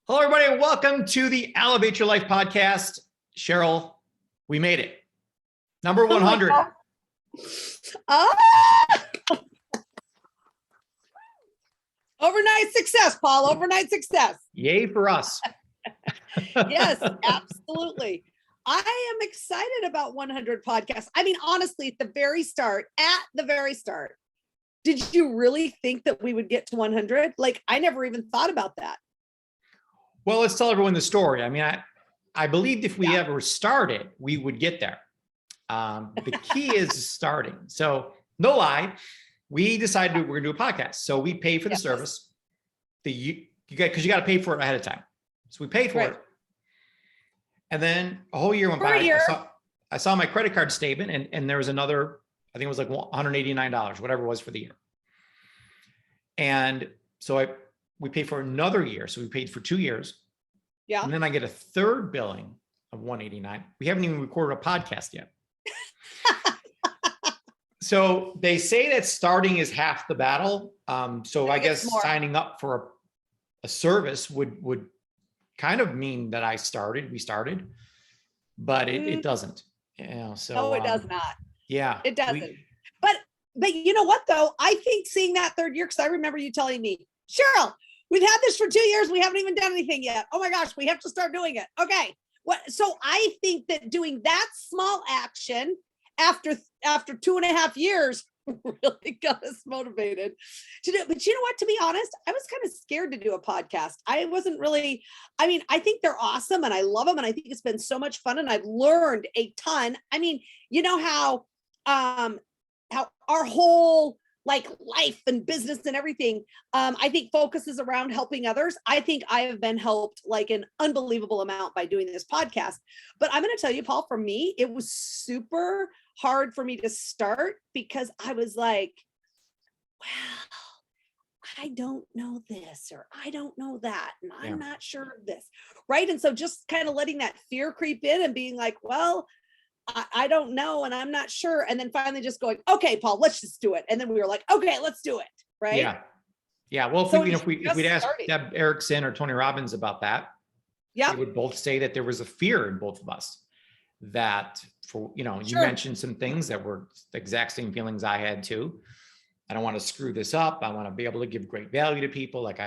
Hello, everybody, and welcome to the Elevate Your Life podcast. Cheryl, we made it. Number 100. Overnight success, Paul. Overnight success. Yay for us. Yes, absolutely. I am excited about 100 podcasts. I mean, honestly, at the very start, did you really think that we would get to 100? Like, I never even thought about that. Well, let's tell everyone the story. I mean, I believed if we ever started, we would get there. The key is starting. So no lie, we decided we're going to do a podcast. So we pay for the service. Because you got to pay for it ahead of time. So we paid for it. And then a whole year went by. I saw my credit card statement and there was another, I think it was like $189, whatever it was for the year. And so we paid for another year. So we paid for 2 years. Yeah. And then I get a third billing of $189. We haven't even recorded a podcast yet. So they say that starting is half the battle. So I guess signing up for a service would kind of mean that we started, but it doesn't. So no, it does not. Yeah, it doesn't. But you know what though? I think seeing that third year, because I remember you telling me, Cheryl, we've had this for 2 years. We haven't even done anything yet. Oh my gosh, we have to start doing it. Okay. So I think that doing that small action after 2.5 years really got us motivated to do it. But you know what, to be honest, I was kind of scared to do a podcast. I wasn't really, I mean, I think they're awesome and I love them. And I think it's been so much fun and I've learned a ton. I mean, you know how our whole like life and business and everything, I think focuses around helping others. I think I have been helped like an unbelievable amount by doing this podcast. But I'm going to tell you, Paul, for me, it was super hard for me to start because I was like, well, I don't know this or I don't know that. And I'm not sure of this. Right. And so just kind of letting that fear creep in and being like, well, I don't know. And I'm not sure. And then finally just going, okay, Paul, let's just do it. And then we were like, okay, let's do it. Right. Yeah. Yeah. Well, if we'd asked Deb Erickson or Tony Robbins about that, they would both say that there was a fear in both of us that you mentioned some things that were the exact same feelings I had too. I don't want to screw this up. I want to be able to give great value to people. Like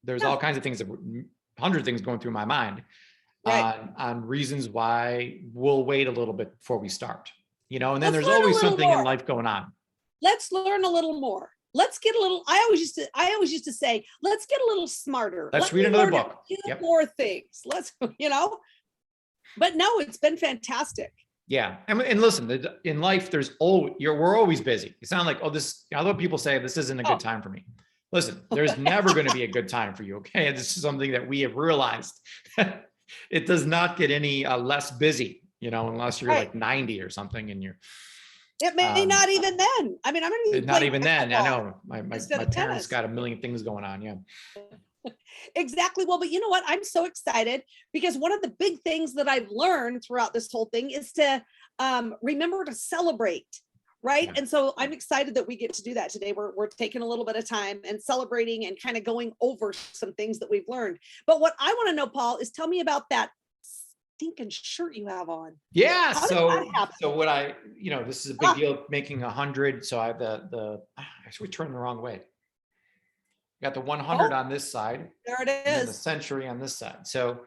there's all kinds of things 100 things going through my mind. On reasons why we'll wait a little bit before we start, and then there's always something in life going on. Let's learn a little more. Let's get a little, I always used to say, let's get a little smarter. Let's read another book. More things. Let's, but no, it's been fantastic. Yeah. And listen, in life, we're always busy. It's not like, although people say this isn't a good time for me. Listen, there's never going to be a good time for you. Okay. This is something that we have realized. It does not get any less busy, unless you're like 90 or something and it may not even then. I mean, I'm going to not even then. I know my parents got a million things going on. Yeah. Exactly. Well, but you know what? I'm so excited because one of the big things that I've learned throughout this whole thing is to remember to celebrate. Right. Yeah. And so I'm excited that we get to do that today. We're taking a little bit of time and celebrating and kind of going over some things that we've learned. But what I want to know, Paul, is tell me about that stinking shirt you have on. Yeah. So what this is a big deal, making 100. So I have I actually turned the wrong way. Got the 100 on this side. There it is. And the century on this side. So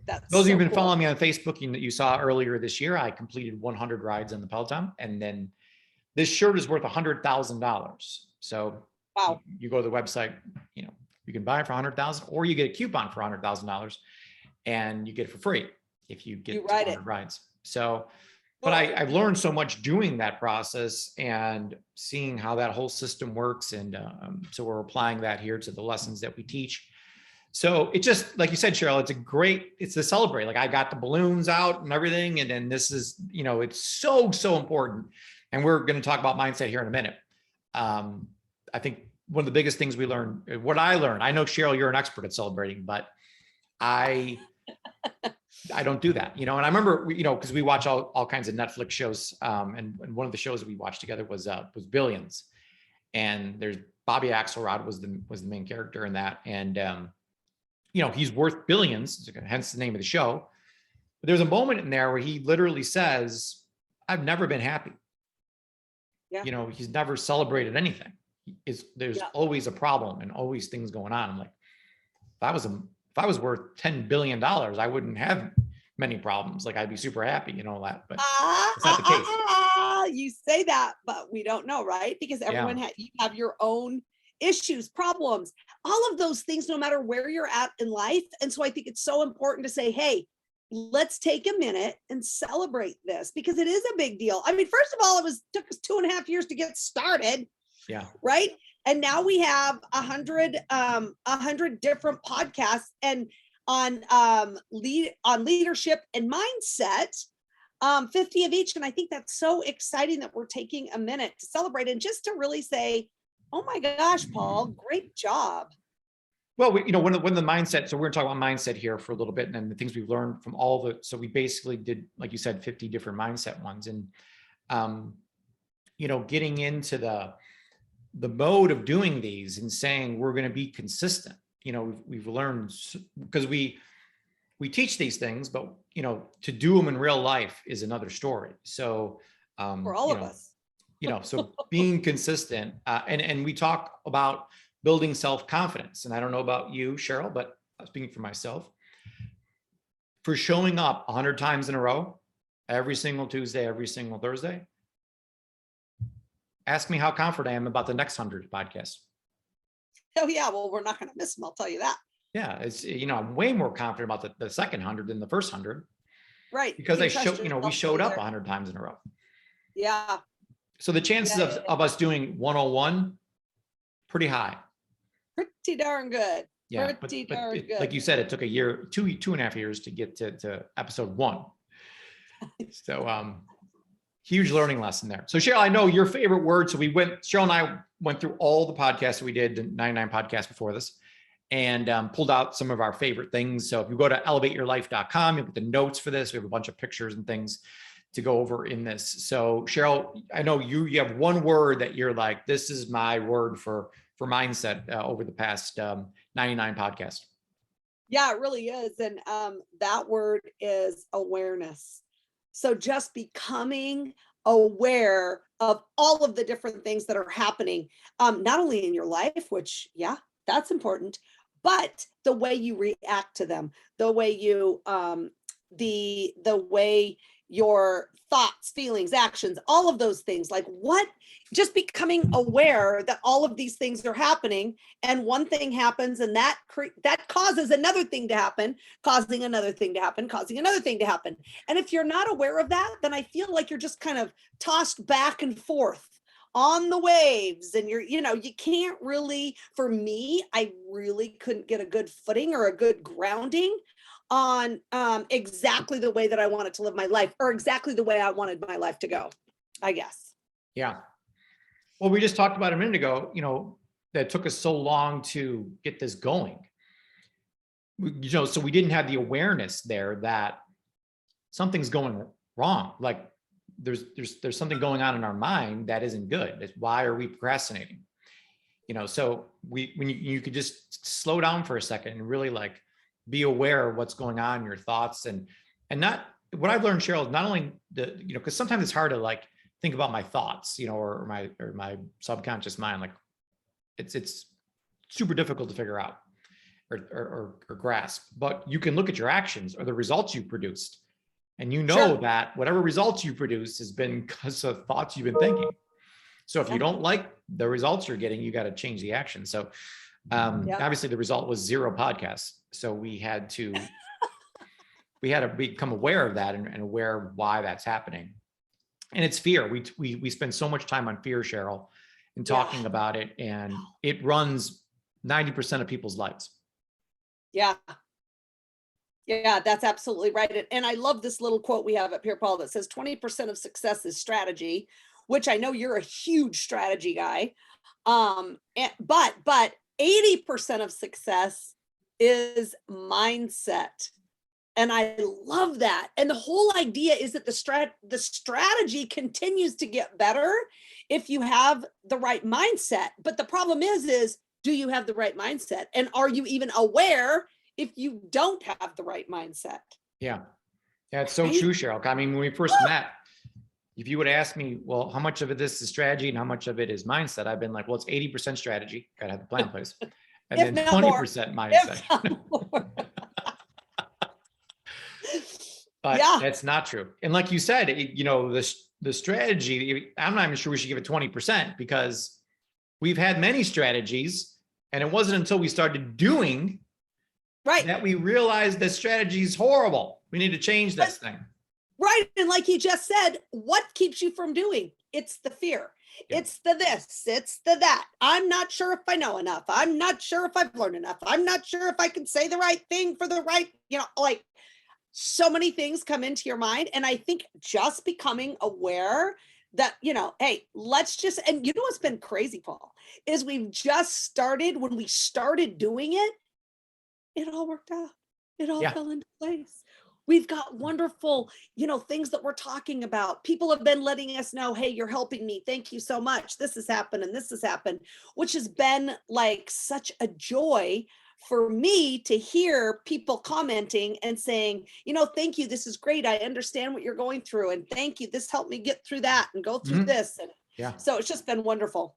that's those of you who've been following me on Facebook, you saw earlier this year, I completed 100 rides on the Peloton, and then this shirt is worth $100,000. So you go to the website, you can buy it for $100,000 or you get a coupon for $100,000 and you get it for free if you get 100 rides. So, but I've learned so much doing that process and seeing how that whole system works. And so we're applying that here to the lessons that we teach. So it just, like you said, Cheryl, it's to celebrate. Like I got the balloons out and everything. And then this is, it's so important. And we're going to talk about mindset here in a minute. I think one of the biggest things I learned, I know, Cheryl, you're an expert at celebrating, but I don't do that, and I remember, because we watch all kinds of Netflix shows. And one of the shows that we watched together was Billions. And there's Bobby Axelrod was the main character in that. And, he's worth billions, hence the name of the show. But there's a moment in there where he literally says, I've never been happy. Yeah. He's never celebrated anything. There's always a problem and always things going on. I'm like, if I was worth $10 billion, I wouldn't have many problems. Like I'd be super happy, all that, but it's not the case. You say that, but we don't know, right? Because everyone you have your own issues, problems, all of those things, no matter where you're at in life. And so I think it's so important to say, hey, let's take a minute and celebrate this, because it is a big deal. I mean, first of all, took us 2.5 years to get started. Yeah. Right. And now we have 100 different podcasts and on leadership and mindset, 50 of each. And I think that's so exciting that we're taking a minute to celebrate and just to really say, oh my gosh, Paul, great job. Well, when the mindset, so we're talking about mindset here for a little bit, and then the things we've learned from so we basically did, like you said, 50 different mindset ones. And, getting into the mode of doing these and saying, we're going to be consistent. We've learned, because we teach these things, but, to do them in real life is another story. So, for all of us, so being consistent, and we talk about building self-confidence. And I don't know about you, Cheryl, but speaking for myself, for showing up 100 times in a row, every single Tuesday, every single Thursday, ask me how confident I am about the next 100 podcasts. Oh yeah, well, we're not going to miss them, I'll tell you that. Yeah, it's, I'm way more confident about the second 100 than the first 100. Right. Because we showed up 100 times in a row. Yeah. So the chances of us doing 101, pretty high. Pretty darn good. Yeah, pretty darn good. Like you said, it took a year, 2.5 years to get to episode 1. So huge learning lesson there. So Cheryl, I know your favorite word. So Cheryl and I went through all the podcasts that we did, the 99 podcasts before this, and pulled out some of our favorite things. So if you go to elevateyourlife.com, you'll get the notes for this. We have a bunch of pictures and things to go over in this. So Cheryl, I know you have one word that you're like, this is my word for mindset over the past 99 podcasts. Yeah, it really is. And that word is awareness. So just becoming aware of all of the different things that are happening, not only in your life, which, yeah, that's important, but the way you react to them, the way you, the way your thoughts, feelings, actions, all of those things, just becoming aware that all of these things are happening, and one thing happens and that causes another thing to happen, causing another thing to happen, causing another thing to happen. And if you're not aware of that, then I feel like you're just kind of tossed back and forth on the waves, and you can't really, for me, I really couldn't get a good footing or a good grounding on exactly the way that I wanted to live my life, or exactly the way I wanted my life to go, I guess. Yeah. Well, we just talked about a minute ago, that it took us so long to get this going. So we didn't have the awareness there that something's going wrong. Like there's something going on in our mind that isn't good. It's why are we procrastinating? So when you could just slow down for a second and really be aware of what's going on in your thoughts, and not, what I've learned, Cheryl, is not only because sometimes it's hard to think about my thoughts, or my subconscious mind. It's super difficult to figure out or grasp, but you can look at your actions or the results you produced, and Sure. that whatever results you produced has been because of thoughts you've been thinking. So if you don't like the results you're getting, you got to change the action. So obviously the result was 0 podcasts. So we had to become aware of that and aware of why that's happening. And it's fear. We spend so much time on fear, Cheryl, and talking about it, and it runs 90% of people's lives. Yeah. Yeah, that's absolutely right. And I love this little quote we have up here, Paul, that says 20% of success is strategy, which I know you're a huge strategy guy. But 80% of success is mindset. And I love that. And the whole idea is that the strategy continues to get better if you have the right mindset. But the problem is do you have the right mindset? And are you even aware if you don't have the right mindset. Yeah. Yeah, it's so Right? true, Cheryl. I mean, when we first met, if you would ask me, well, how much of it this is strategy and how much of it is mindset? I've been like, well, it's 80% strategy. Got to have the plan in place. And If then not more. 20% mindset. If not more. But Yeah. that's not true. And like you said, the strategy, I'm not even sure we should give it 20% because we've had many strategies and it wasn't until we started doing that we realized that strategy is horrible. We need to change this thing. Right. And like you just said, what keeps you from doing? It's the fear. Yeah. It's the this, it's the that. I'm not sure if I know enough. I'm not sure if I've learned enough. I'm not sure if I can say the right thing for the right, like so many things come into your mind. And I think just becoming aware that, hey, let's just, and what's been crazy, Paul, is we've just started, when we started doing it, it all worked out. It all fell into place. We've got wonderful, things that we're talking about. People have been letting us know, hey, you're helping me. Thank you so much. This has happened and this has happened, which has been like such a joy for me to hear people commenting and saying, thank you. This is great. I understand what you're going through. And thank you. This helped me get through that and go through this. And so it's just been wonderful.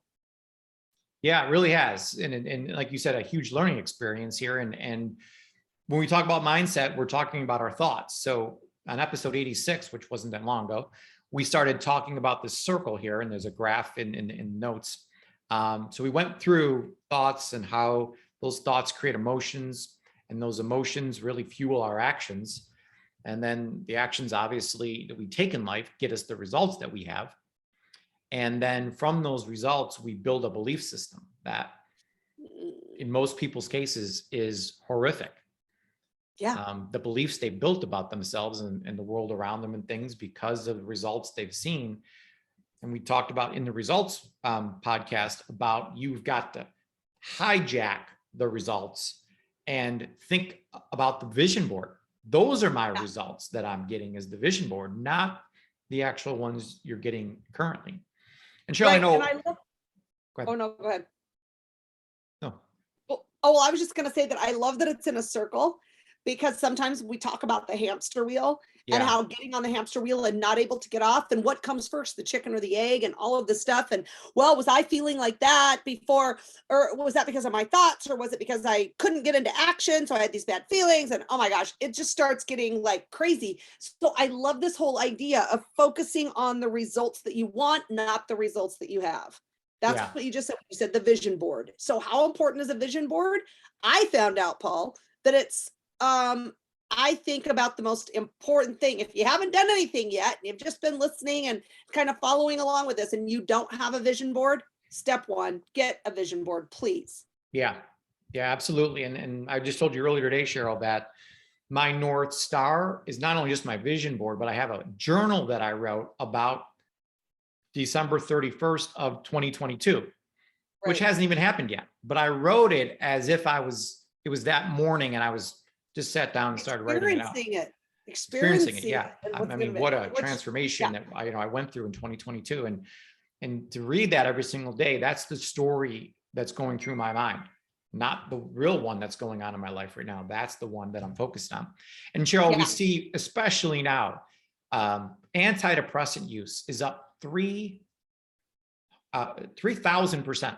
Yeah, it really has. And like you said, a huge learning experience here. And when we talk about mindset, we're talking about our thoughts. So on episode 86, which wasn't that long ago, we started talking about this circle here, and there's a graph in notes. So we went through thoughts and how those thoughts create emotions, and those emotions really fuel our actions. And then the actions, obviously, that we take in life get us the results that we have. And then from those results, we build a belief system that in most people's cases is horrific. Yeah. The beliefs they built about themselves and the world around them and things because of the results they've seen. And we talked about in the results podcast about you've got to hijack the results and think about the vision board. Those are my results that I'm getting as the vision board, not the actual ones you're getting currently. And Cheryl, I know. Go ahead. Oh, no, go ahead. No. Oh, well, I was just going to say that I love that it's in a circle, because sometimes we talk about the hamster wheel and how getting on the hamster wheel and not able to get off, and what comes first, the chicken or the egg, and all of this stuff. And well, was I feeling like that before, or was that because of my thoughts, or was it because I couldn't get into action? So I had these bad feelings, and oh my gosh, it just starts getting like crazy. So I love this whole idea of focusing on the results that you want, not the results that you have. That's what you just said. You said the vision board. So how important is a vision board? I found out, Paul, that it's, I think about the most important thing. If you haven't done anything yet, and you've just been listening and kind of following along with this, and you don't have a vision board, step one, get a vision board, please. Yeah, absolutely. And I just told you earlier today, Cheryl, that my North Star is not only just my vision board, but I have a journal that I wrote about December 31st of 2022, which hasn't even happened yet. But I wrote it as if it was that morning, and I was just sat down and started writing it out. Experiencing it. Yeah. I mean, what a transformation that I went through in 2022, and to read that every single day, that's the story that's going through my mind, not the real one that's going on in my life right now. That's the one that I'm focused on. And Cheryl, we see, especially now, antidepressant use is up 3,000%.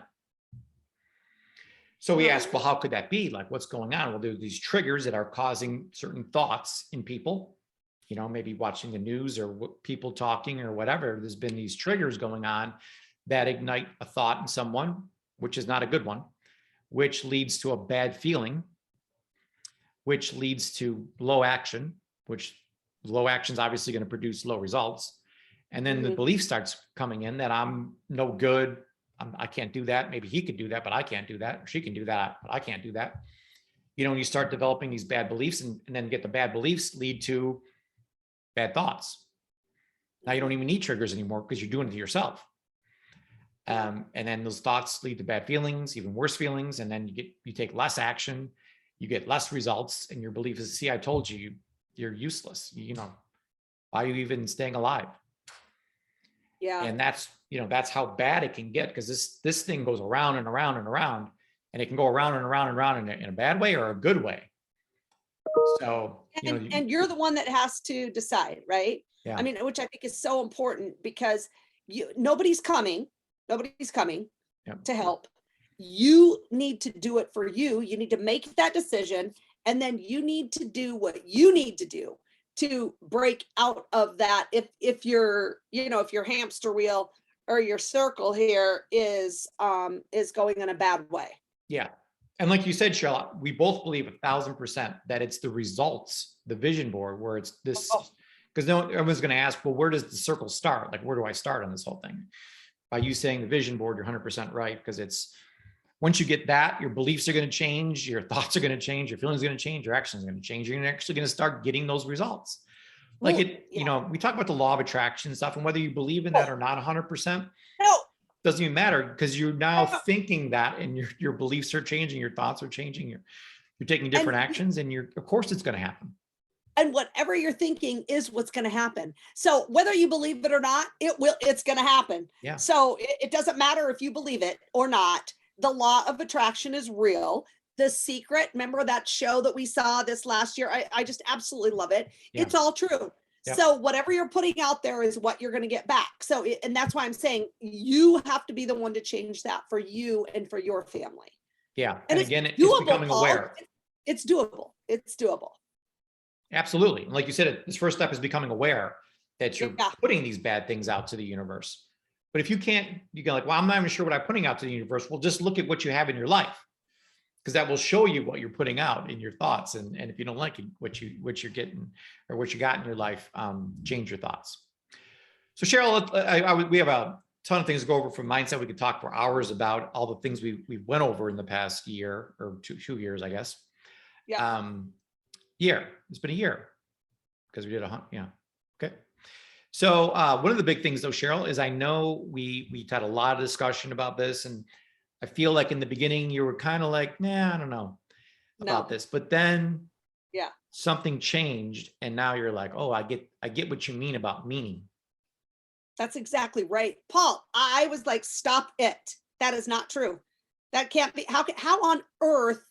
So we ask, well, how could that be? Like, what's going on? Well, there are these triggers that are causing certain thoughts in people, maybe watching the news or people talking or whatever. There's been these triggers going on that ignite a thought in someone, which is not a good one, which leads to a bad feeling, which leads to low action, which low action is obviously going to produce low results. And then the belief starts coming in that I'm no good. I can't do that. Maybe he could do that, but I can't do that. Or she can do that, but I can't do that. You start developing these bad beliefs, and then get the bad beliefs lead to bad thoughts. Now you don't even need triggers anymore because you're doing it to yourself. And then those thoughts lead to bad feelings, even worse feelings. And then you take less action, you get less results, and your belief is, see, I told you, you're useless. Why are you even staying alive? Yeah. And that's how bad it can get, because this thing goes around and around and around, and it can go around and around and around in a bad way or a good way. So, and you're the one that has to decide, right? yeah. I mean, which I think is so important because nobody's coming Yep. to help. You need to do it for you. You need to make that decision, and then you need to do what you need to do to break out of that. If your, if your hamster wheel or your circle here is going in a bad way. Yeah. And like you said, Cheryl, we both believe 1,000% that it's the results, the vision board, where it's this, because everyone's going to ask, well, where does the circle start? Like, where do I start on this whole thing? By you saying the vision board, you're 100% right, because it's, once you get that, your beliefs are going to change, your thoughts are going to change, your feelings are going to change, your actions are going to change. You're actually going to start getting those results. Like we talk about the law of attraction and stuff, and whether you believe in that or not 100%, doesn't even matter, because you're now thinking that, and your beliefs are changing, your thoughts are changing, you're taking different actions, and of course it's going to happen. And whatever you're thinking is what's going to happen. So whether you believe it or not, it's going to happen. Yeah. So it doesn't matter if you believe it or not. The law of attraction is real. The Secret, remember that show that we saw this last year? I just absolutely love it. Yeah. It's all true. Yep. So whatever you're putting out there is what you're going to get back. So, and that's why I'm saying you have to be the one to change that for you and for your family. Yeah. And again, doable, it's becoming aware. It's doable. It's doable. Absolutely. And like you said, this first step is becoming aware that you're putting these bad things out to the universe. But if you can't, you go like, well, I'm not even sure what I'm putting out to the universe. Well, just look at what you have in your life, because that will show you what you're putting out in your thoughts. And if you don't like it, what you're getting or what you got in your life, change your thoughts. So Cheryl, we have a ton of things to go over from mindset. We could talk for hours about all the things we went over in the past year or two years, I guess. Yeah. It's been a year because we did okay. So one of the big things though, Cheryl, is I know we had a lot of discussion about this, and I feel like in the beginning you were kind of like, nah, I don't know about this, but then something changed, and now you're like, oh, I get what you mean about meaning. That's exactly right, Paul. I was like, stop it. That is not true. That can't be. How on earth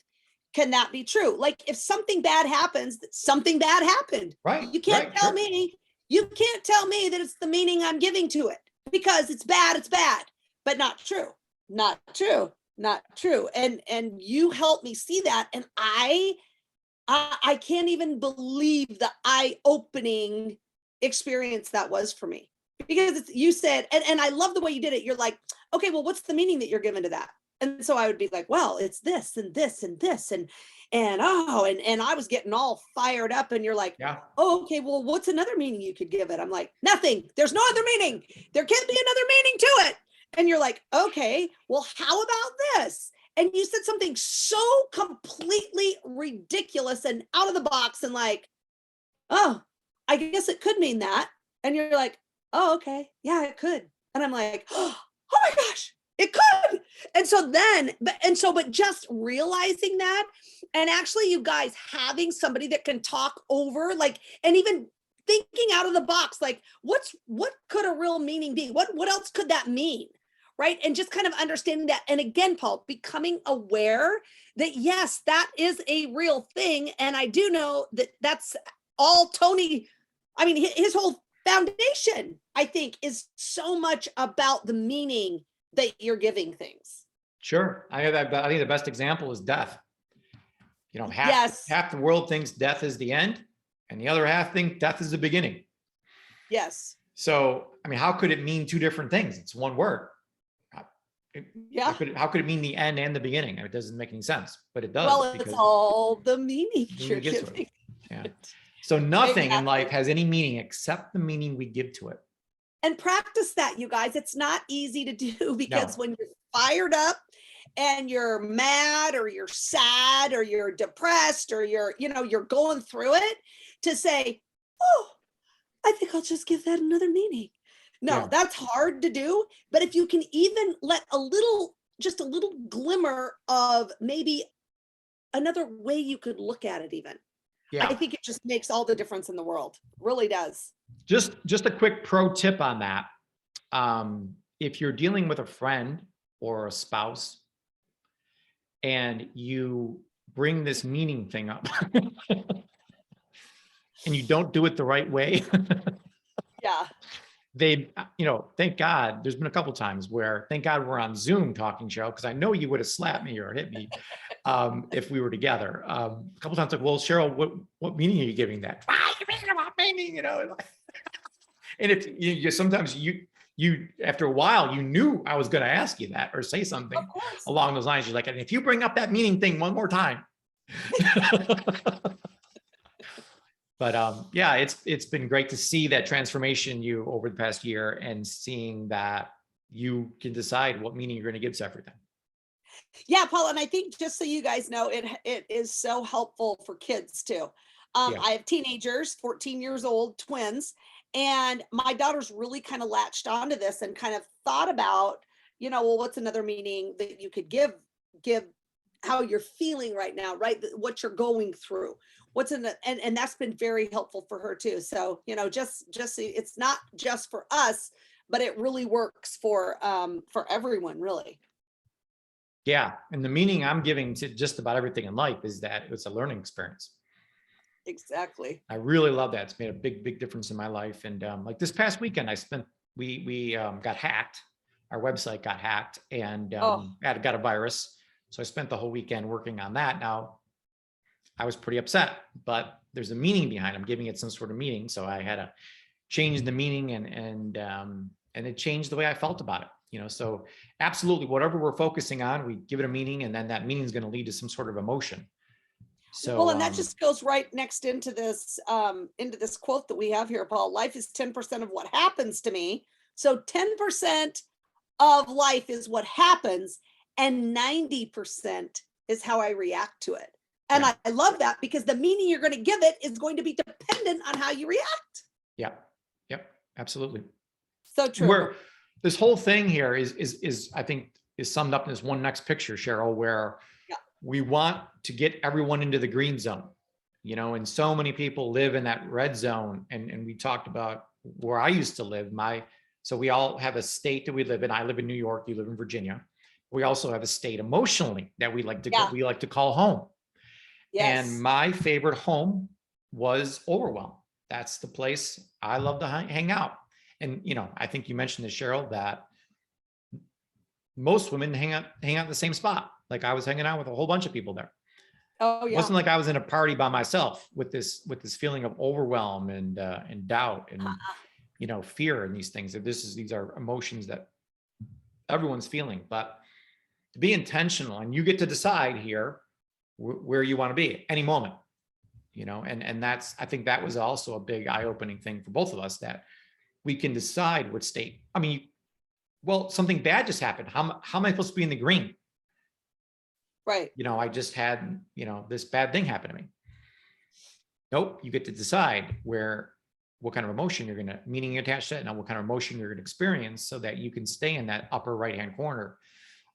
can that be true? Like, if something bad happens, something bad happened. Right. You can't tell me. You can't tell me that it's the meaning I'm giving to it, because it's bad. It's bad, but not true. Not true. Not true. And you helped me see that, and I can't even believe the eye-opening experience that was for me, because you said, and I love the way you did it. You're like, okay, well, what's the meaning that you're giving to that? And so I would be like, well, it's this and this and this and I was getting all fired up, and you're like, oh, okay, well, what's another meaning you could give it? I'm like, nothing. There's no other meaning. There can't be another meaning to it. And you're like, okay, well, how about this? And you said something so completely ridiculous and out of the box, and like, oh, I guess it could mean that. And you're like, oh, okay, yeah, it could. And I'm like, oh my gosh, it could. And so but just realizing that, and actually you guys having somebody that can talk over, like, and even thinking out of the box, like, what could a real meaning be? What else could that mean? Right. And just kind of understanding that. And again, Paul, becoming aware that, yes, that is a real thing. And I do know that that's all Tony, I mean, his whole foundation, I think, is so much about the meaning that you're giving things. Sure. I think the best example is death. Half the world thinks death is the end, and the other half think death is the beginning. Yes. So, I mean, how could it mean two different things? It's one word. How could it mean the end and the beginning? It doesn't make any sense, but it does. Well, it's all the meaning you're giving. Yeah. So nothing in life has any meaning except the meaning we give to it. And practice that, you guys. It's not easy to do, because when you're fired up and you're mad or you're sad or you're depressed or you're going through it, to say, oh, I think I'll just give that another meaning. No, that's hard to do. But if you can even let just a little glimmer of maybe another way you could look at it even. Yeah. I think it just makes all the difference in the world. It really does. Just a quick pro tip on that. If you're dealing with a friend or a spouse and you bring this meaning thing up, and you don't do it the right way, Yeah. they, thank God, there's been a couple times where, thank God we're on Zoom talking, Cheryl, because I know you would have slapped me or hit me if we were together. A couple times, like, well, Cheryl, what meaning are you giving that? Meaning, and if you sometimes you after a while, you knew I was going to ask you that or say something along those lines. You're like, and if you bring up that meaning thing one more time. But yeah, it's been great to see that transformation in you over the past year, and seeing that you can decide what meaning you're going to give to everything. Yeah, Paul, and I think just so you guys know, it is so helpful for kids too. Yeah. I have teenagers, 14 years old, twins, and my daughter's really kind of latched onto this and kind of thought about, well, what's another meaning that you could give how you're feeling right now, right? What you're going through. What's in the, and that's been very helpful for her too. So, just it's not just for us, but it really works for everyone, really. Yeah. And the meaning I'm giving to just about everything in life is that it's a learning experience. Exactly. I really love that. It's made a big difference in my life. And like this past weekend, we got hacked. Our website got hacked, and got a virus. So I spent the whole weekend working on that. Now, I was pretty upset, but there's a meaning behind it. I'm giving it some sort of meaning. So I had to change the meaning, and it changed the way I felt about it. So absolutely, whatever we're focusing on, we give it a meaning, and then that meaning is going to lead to some sort of emotion. So well, and that just goes right next into this quote that we have here, Paul. Life is 10% of what happens to me. So 10% of life is what happens, and 90% is how I react to it. And I love that, because the meaning you're going to give it is going to be dependent on how you react. Yep, absolutely. So true. This whole thing here is I think is summed up in this one next picture, Cheryl, where we want to get everyone into the green zone, and so many people live in that red zone. And we talked about where I used to live. So we all have a state that we live in. I live in New York, you live in Virginia. We also have a state emotionally that we like to call home. Yes. And my favorite home was overwhelm. That's the place I love to hang out. And, I think you mentioned this, Cheryl, that most women hang out in the same spot. Like I was hanging out with a whole bunch of people there. Oh, yeah. It wasn't like I was in a party by myself with this feeling of overwhelm and doubt and, fear and these things. These are emotions that everyone's feeling, but to be intentional, and you get to decide here where you want to be at any moment, and I think that was also a big eye-opening thing for both of us, that we can decide what state. I mean, well, something bad just happened. How am I supposed to be in the green? Right. I just had, this bad thing happen to me. Nope. You get to decide what kind of emotion you're going to, meaning attached to it, and what kind of emotion you're going to experience, so that you can stay in that upper right-hand corner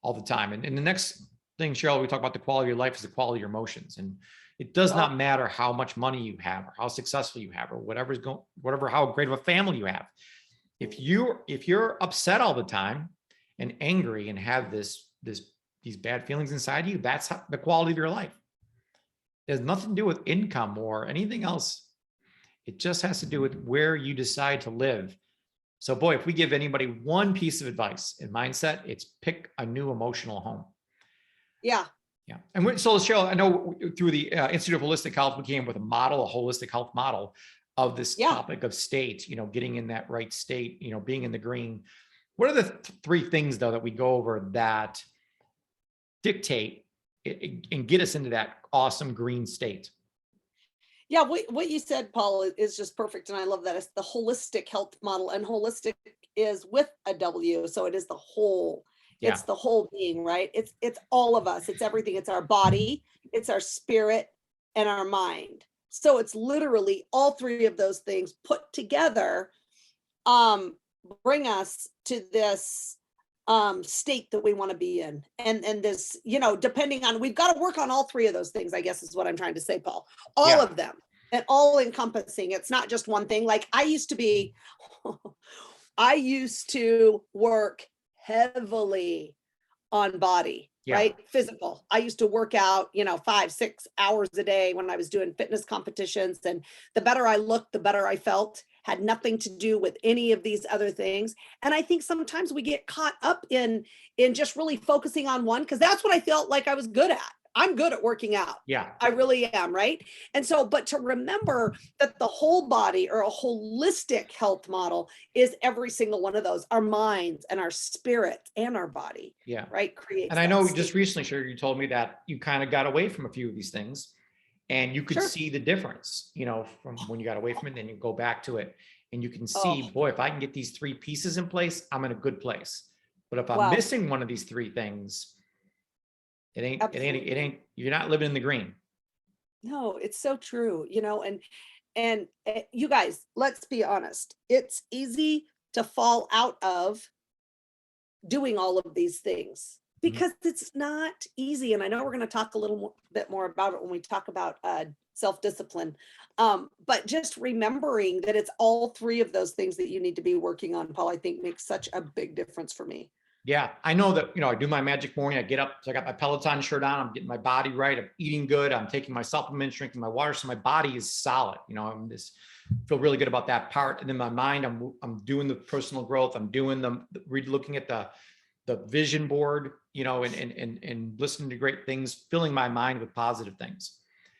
all the time. And the next thing, Cheryl, we talk about the quality of life is the quality of your emotions. And it does not matter how much money you have, or how successful you have, or how great of a family you have. If you're upset all the time and angry and have these bad feelings inside you, that's the quality of your life. It has nothing to do with income or anything else. It just has to do with where you decide to live. So boy, if we give anybody one piece of advice in mindset, it's pick a new emotional home. Yeah. Yeah. And so, Cheryl, I know through the Institute of Holistic Health, we came with a holistic health model of this topic of state, getting in that right state, being in the green. What are the three things, though, that we go over that dictate and get us into that awesome green state? Yeah, what you said, Paul, is just perfect. And I love that. It's the holistic health model, and holistic is with a W. So it is the whole, it's the whole being, right? It's all of us. It's everything. It's our body, it's our spirit, and our mind. So it's literally all three of those things put together, bring us to this state that we want to be in. And this, depending on, we've got to work on all three of those things, I guess is what I'm trying to say, Paul. All of them, and all encompassing. It's not just one thing. Like I used to work heavily on body. right? Physical. I used to work out, 5-6 hours a day when I was doing fitness competitions. And the better I looked, the better I felt, had nothing to do with any of these other things. And I think sometimes we get caught up in just really focusing on one, because that's what I felt like I was good at. I'm good at working out. Yeah. I really am, right? And so, but to remember that the whole body, or a holistic health model, is every single one of those, our minds and our spirit and our body. Yeah. Right. Creates. And I know just recently, Sherry, you told me that you kind of got away from a few of these things, and you could see the difference, from when you got away from it, then you go back to it, and you can see, boy, if I can get these 3 pieces in place, I'm in a good place. But if I'm missing one of these 3 things, it ain't, you're not living in the green. No, it's so true, and you guys, let's be honest. It's easy to fall out of doing all of these things because it's not easy. And I know we're going to talk a little bit more about it when we talk about self-discipline. But just remembering that it's all 3 of those things that you need to be working on, Paul, I think makes such a big difference for me. Yeah, I know that, I do my magic morning. I get up, so I got my Peloton shirt on. I'm getting my body right. I'm eating good. I'm taking my supplements, drinking my water. So my body is solid. I'm just feel really good about that part. And then my mind, I'm doing the personal growth. I'm doing looking at the vision board, and listening to great things, filling my mind with positive things.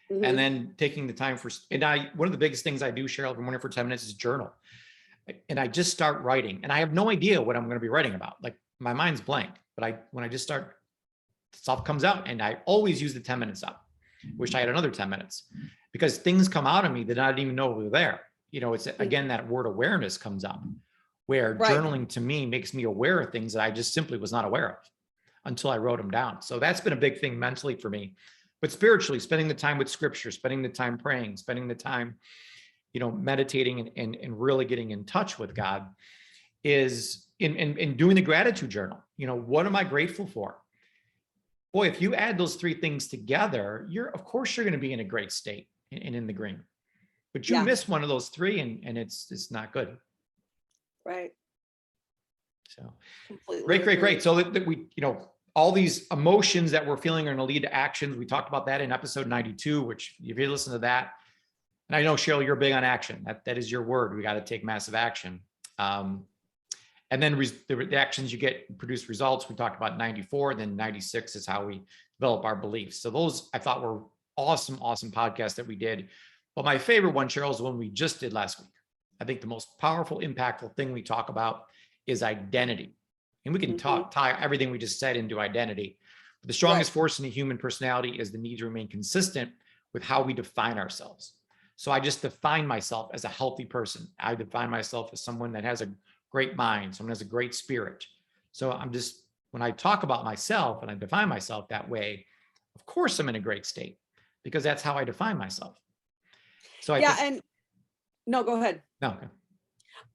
And then taking the time one of the biggest things I do, Cheryl, every morning for 10 minutes is journal. And I just start writing, and I have no idea what I'm going to be writing about. Like, my mind's blank, but when I just start, stuff comes out, and I always use the 10 minutes up. Wish I had another 10 minutes, because things come out of me that I didn't even know were there. It's again, that word awareness comes up, where journaling to me makes me aware of things that I just simply was not aware of until I wrote them down. So that's been a big thing mentally for me. But spiritually, spending the time with scripture, spending the time praying, spending the time, meditating and really getting in touch with God is in doing the gratitude journal. What am I grateful for? Boy, if you add those 3 things together, of course you're going to be in a great state and in the green. But you miss one of those 3 and it's not good. Right. So great. So that we, all these emotions that we're feeling are going to lead to actions. We talked about that in episode 92, which if you listen to that, and I know, Cheryl, you're big on action. That is your word. We got to take massive action. And then the actions you get produce results. We talked about 94, then 96 is how we develop our beliefs. So those I thought were awesome podcasts that we did. But my favorite one, Cheryl, is the one we just did last week. I think the most powerful, impactful thing we talk about is identity. And we can tie everything we just said into identity. But the strongest force in the human personality is the need to remain consistent with how we define ourselves. So I just define myself as a healthy person. I define myself as someone that has a great mind, someone has a great spirit. So when I talk about myself and I define myself that way, of course I'm in a great state, because that's how I define myself. So no, go ahead. No. Okay.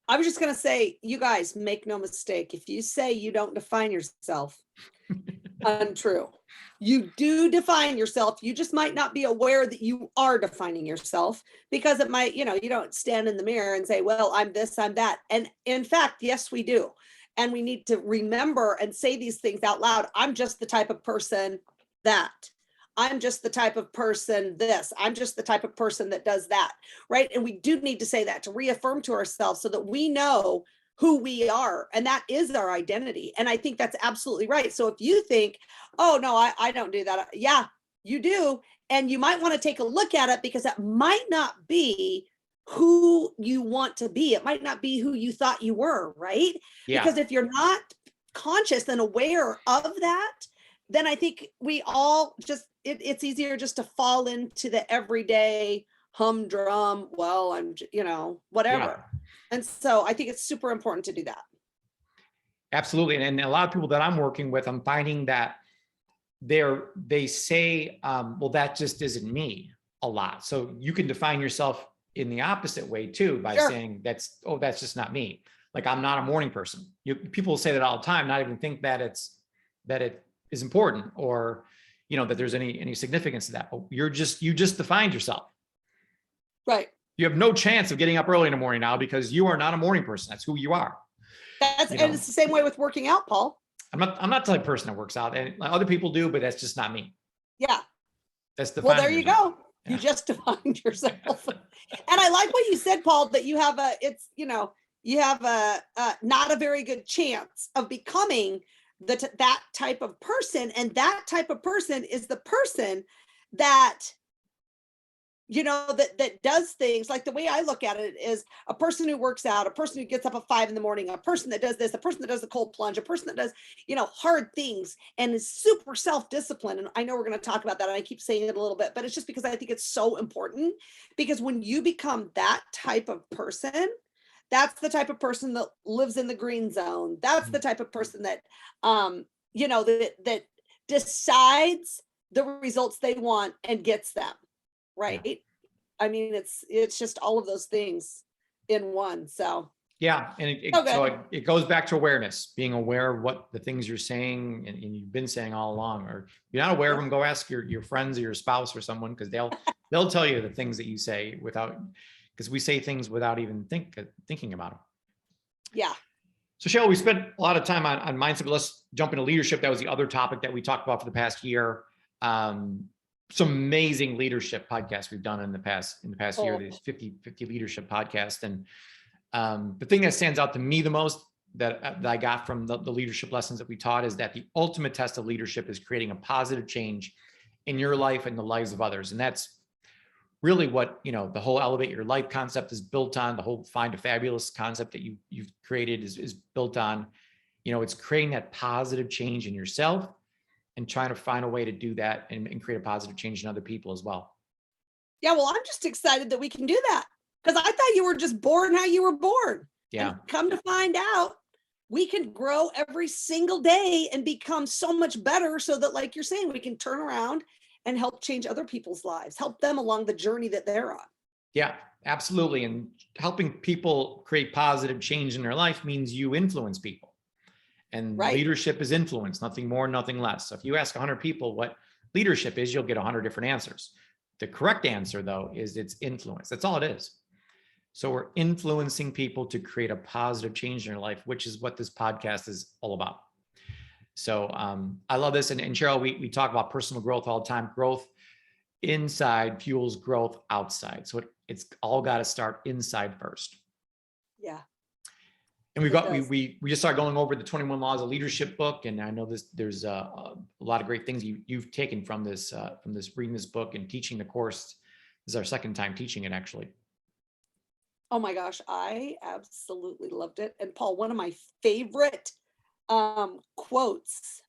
I was just going to say, you guys, make no mistake. If you say you don't define yourself, untrue. You do define yourself. You just might not be aware that you are defining yourself, because it might, you don't stand in the mirror and say, well, I'm this, I'm that. And in fact, yes, we do. And we need to remember and say these things out loud. I'm just the type of person that. I'm just the type of person this. I'm just the type of person that does that. Right. And we do need to say that to reaffirm to ourselves so that we know who we are. And that is our identity. And I think that's absolutely right. So if you think, oh, no, I don't do that. Yeah, you do. And you might want to take a look at it, because that might not be who you want to be. It might not be who you thought you were. Right. Yeah. Because if you're not conscious and aware of that, then I think we all just, it's easier just to fall into the everyday humdrum, well, I'm, whatever. Yeah. And so I think it's super important to do that. Absolutely. And a lot of people that I'm working with, I'm finding that they say, well, that just isn't me a lot. So you can define yourself in the opposite way too, by saying that's just not me. Like, I'm not a morning person. People say that all the time, not even think that it is important, or, that there's any significance to that. But you just defined yourself. Right. You have no chance of getting up early in the morning now, because you are not a morning person. That's who you are. And it's the same way with working out, Paul. I'm not the type of person that works out, and other people do, but that's just not me. Yeah. That's the Well, there you go. Yeah. You just defined yourself. And I like what you said, Paul, that you have a not a very good chance of becoming that type of person. And that type of person is the person that, that does things. Like the way I look at it is a person who works out, a person who gets up at 5 a.m, a person that does this, a person that does the cold plunge, a person that does, hard things and is super self-disciplined. And I know we're going to talk about that. And I keep saying it a little bit, but it's just because I think it's so important, because when you become that type of person, that's the type of person that lives in the green zone. That's the type of person that, that decides the results they want and gets them. Right. Yeah. I mean, it's just all of those things in one. So yeah. And it goes back to awareness, being aware of what the things you're saying and you've been saying all along, or if you're not aware of them, go ask your friends or your spouse or someone, because they'll tell you the things that you say because we say things without even thinking about them. Yeah. So Cheryl, we spent a lot of time on mindset, but let's jump into leadership. That was the other topic that we talked about for the past year. Some amazing leadership podcasts we've done in the past year, these 50 leadership podcasts. And the thing that stands out to me the most that I got from the leadership lessons that we taught is that the ultimate test of leadership is creating a positive change in your life and the lives of others. And that's really what, the whole elevate your life concept is built on. The whole find a fabulous concept that you've created is built on, it's creating that positive change in yourself and trying to find a way to do that and create a positive change in other people as well. Yeah, well, I'm just excited that we can do that, because I thought you were just born how you were born. Yeah. And come to find out, we can grow every single day and become so much better, so that, like you're saying, we can turn around and help change other people's lives, help them along the journey that they're on. Yeah, absolutely. And helping people create positive change in their life means you influence people. And leadership is influence, nothing more, nothing less. So if you ask 100 people what leadership is, you'll get 100 different answers. The correct answer, though, is it's influence. That's all it is. So we're influencing people to create a positive change in their life, which is what this podcast is all about. So I love this. And Cheryl, we talk about personal growth all the time. Growth inside fuels growth outside. So it's all got to start inside first. Yeah. And we just started going over the 21 Laws of Leadership book, and I know there's a lot of great things you've taken from this reading this book and teaching the course. This is our second time teaching it, actually. Oh my gosh, I absolutely loved it. And Paul, one of my favorite quotes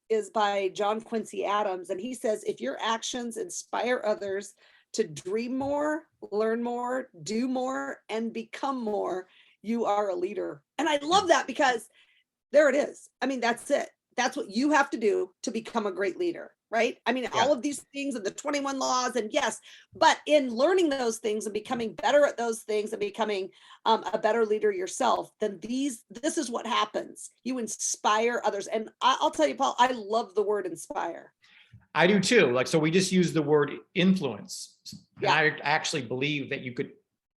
is by John Quincy Adams, and he says, "If your actions inspire others to dream more, learn more, do more, and become more, you are a leader." And I love that, because there it is. I mean, that's it. That's what you have to do to become a great leader, right? I mean, all of these things and the 21 laws, and yes, but in learning those things and becoming better at those things and becoming a better leader yourself, then this is what happens. You inspire others. And I'll tell you, Paul, I love the word inspire. I do too. So we just use the word influence. And I actually believe that you could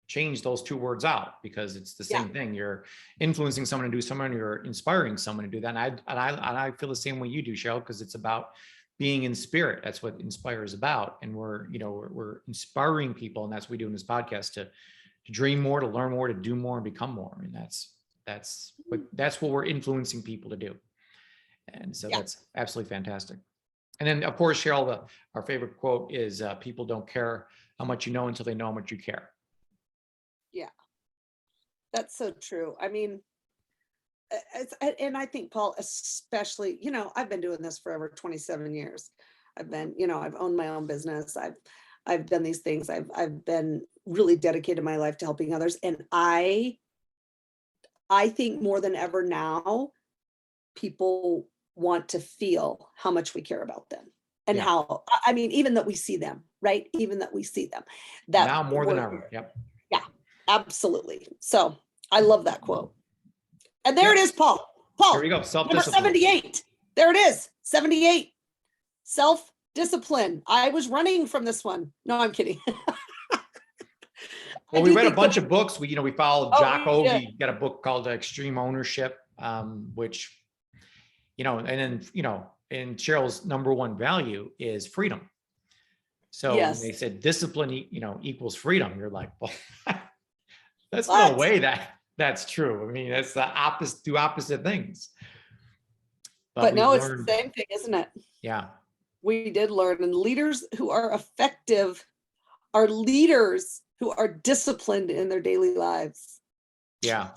change those two words out, because it's the same thing. You're influencing someone to do something, you're inspiring someone to do that. And I feel the same way you do, Cheryl, because it's about being in spirit. That's what Inspire is about. And we're inspiring people, and that's what we do in this podcast, to dream more, to learn more, to do more, and become more. I mean, that's what we're influencing people to do. And so that's absolutely fantastic. And then, of course, Cheryl, our favorite quote is, people don't care how much you know until they know how much you care. Yeah, that's so true. I mean, and I think, Paul, especially, I've been doing this for over 27 years. I've owned my own business. I've done these things. I've been really dedicated my life to helping others. And I think more than ever now, people want to feel how much we care about them, and how, I mean, even that we see them, right? Even that we see them. That now more than ever. Yep. Yeah, absolutely. So I love that quote. And there it is, Paul. There we go. Self-discipline. Number 78. There it is. 78. Self-discipline. I was running from this one. No, I'm kidding. Well, we read a bunch of books. We followed Jocko. He got a book called Extreme Ownership, which and then, and Cheryl's number one value is freedom. So when Yes. they said discipline, equals freedom, you're like, well, that's What? no way that's true. I mean, that's the opposite, two opposite things. But we no, it's learned, the same thing, isn't it? yeah. We did learn, and leaders who are effective are leaders who are disciplined in their daily lives. Yeah.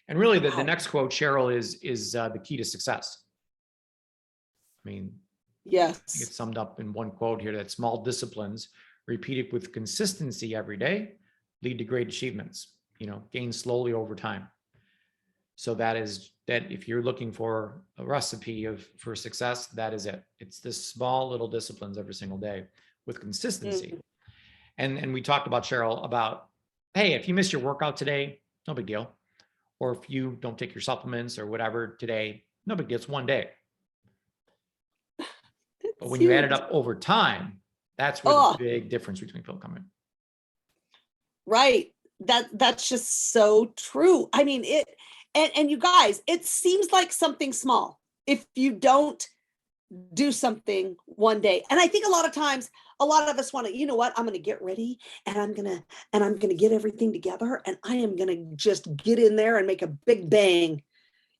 And really the Wow. next quote, Cheryl, is the key to success. I mean, Yes. it's summed up in one quote here, that small disciplines repeated with consistency every day lead to great achievements, gain slowly over time. So that if you're looking for a recipe for success, that is it. It's this small little disciplines every single day with consistency. And we talked about, Cheryl, about, hey, if you miss your workout today, no big deal. Or if you don't take your supplements or whatever today, no big deal. It's one day. But when you add it up over time, that's where the big difference between people come in. Right. That's just so true. I mean, and you guys, it seems like something small if you don't do something one day. And I think a lot of times, a lot of us want to, I'm going to get ready and I'm going to get everything together and I am going to just get in there and make a big bang,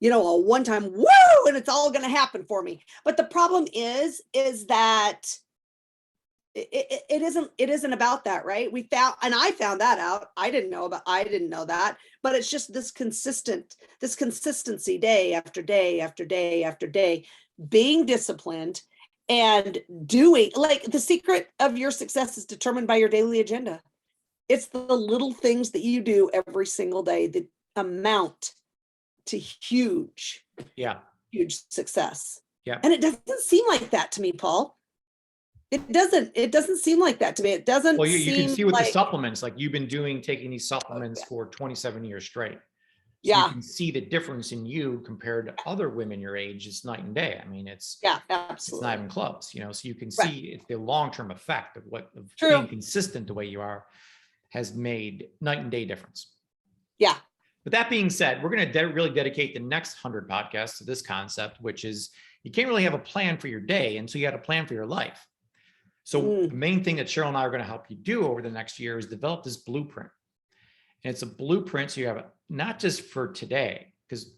a one time woo, and it's all going to happen for me. But the problem is that it isn't about that, right? I found that out. I didn't know that, but it's just this consistency day after day after day after day, being disciplined and doing, like, the secret of your success is determined by your daily agenda. It's the little things that you do every single day that amount to huge success. Yeah. And it doesn't seem like that to me, Paul. It doesn't seem like that to me. It doesn't. Well, you can see with the supplements, like you've been taking these supplements for 27 years straight. So you can see the difference in you compared to other women your age. It's night and day. I mean, absolutely. It's not even close, so you can see it's the long-term effect of being consistent the way you are has made night and day difference. Yeah. But that being said, we're going to really dedicate the next 100 podcasts to this concept, which is you can't really have a plan for your day until you had a plan for your life. So the main thing that Cheryl and I are going to help you do over the next year is develop this blueprint. And it's a blueprint so you have it not just for today, because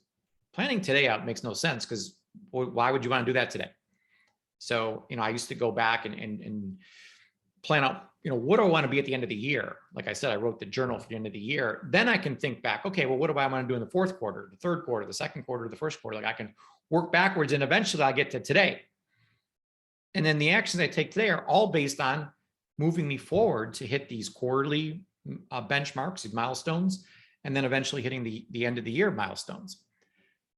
planning today out makes no sense, because why would you want to do that today? So, I used to go back and plan out, what do I want to be at the end of the year? Like I said, I wrote the journal for the end of the year. Then I can think back, okay, well, what do I want to do in the fourth quarter, the third quarter, the second quarter, the first quarter? Like I can work backwards and eventually I get to today. And then the actions I take today are all based on moving me forward to hit these quarterly benchmarks, these milestones, and then eventually hitting the end of the year milestones.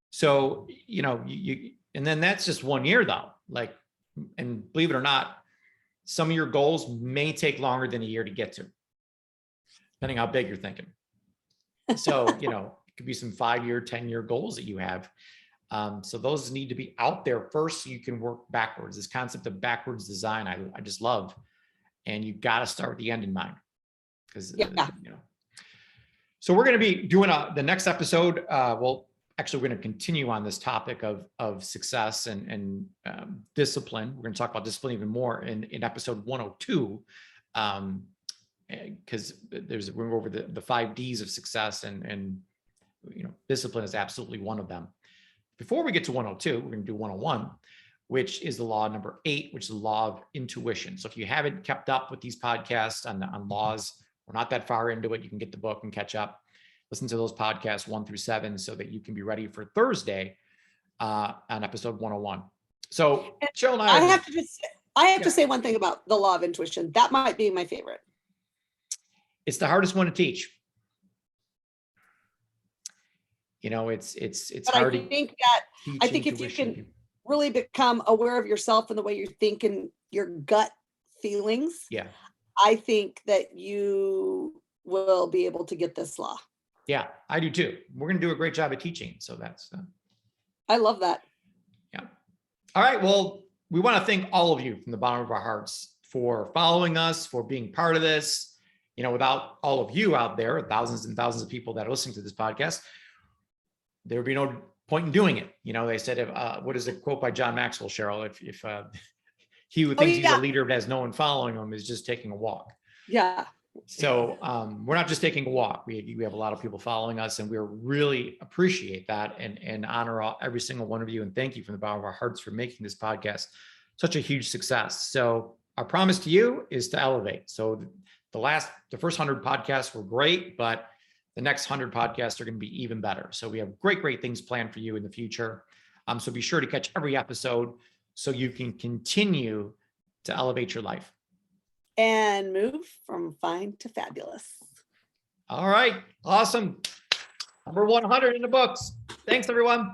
So, and then that's just 1 year though. Like, and believe it or not, some of your goals may take longer than a year to get to, depending how big you're thinking. So, it could be some 5-year, 10-year goals that you have. So those need to be out there first so you can work backwards. This concept of backwards design, I just love. And you've got to start with the end in mind. Because, So we're going to be doing the next episode. Actually, we're going to continue on this topic of success and discipline. We're going to talk about discipline even more in episode 102. Because we're over the 5 Ds of success and discipline is absolutely one of them. Before we get to 102, we're going to do 101, which is the law number 8, which is the law of intuition. So if you haven't kept up with these podcasts on laws, we're not that far into it. You can get the book and catch up. Listen to those podcasts 1 through 7 so that you can be ready for Thursday on episode 101. So Cheryl and I have to say one thing about the law of intuition. That might be my favorite. It's the hardest one to teach. It's but hard. I think if you can really become aware of yourself and the way you think and your gut feelings, I think that you will be able to get this law. Yeah, I do too. We're going to do a great job of teaching. So that's, I love that. Yeah. All right. Well, we want to thank all of you from the bottom of our hearts for following us, for being part of this. Without all of you out there, thousands and thousands of people that are listening to this podcast, there would be no point in doing it. You know, they said, if, what is a quote by John Maxwell, Cheryl? If he who thinks he's a leader but has no one following him is just taking a walk. Yeah. So we're not just taking a walk. We have a lot of people following us, and we really appreciate that and honor every single one of you. And thank you from the bottom of our hearts for making this podcast such a huge success. So our promise to you is to elevate. So the first 100 podcasts were great, but the next 100 podcasts are going to be even better. So we have great things planned for you in the future. So be sure to catch every episode so you can continue to elevate your life. And move from fine to fabulous. All right. Awesome. Number 100 in the books. Thanks, everyone.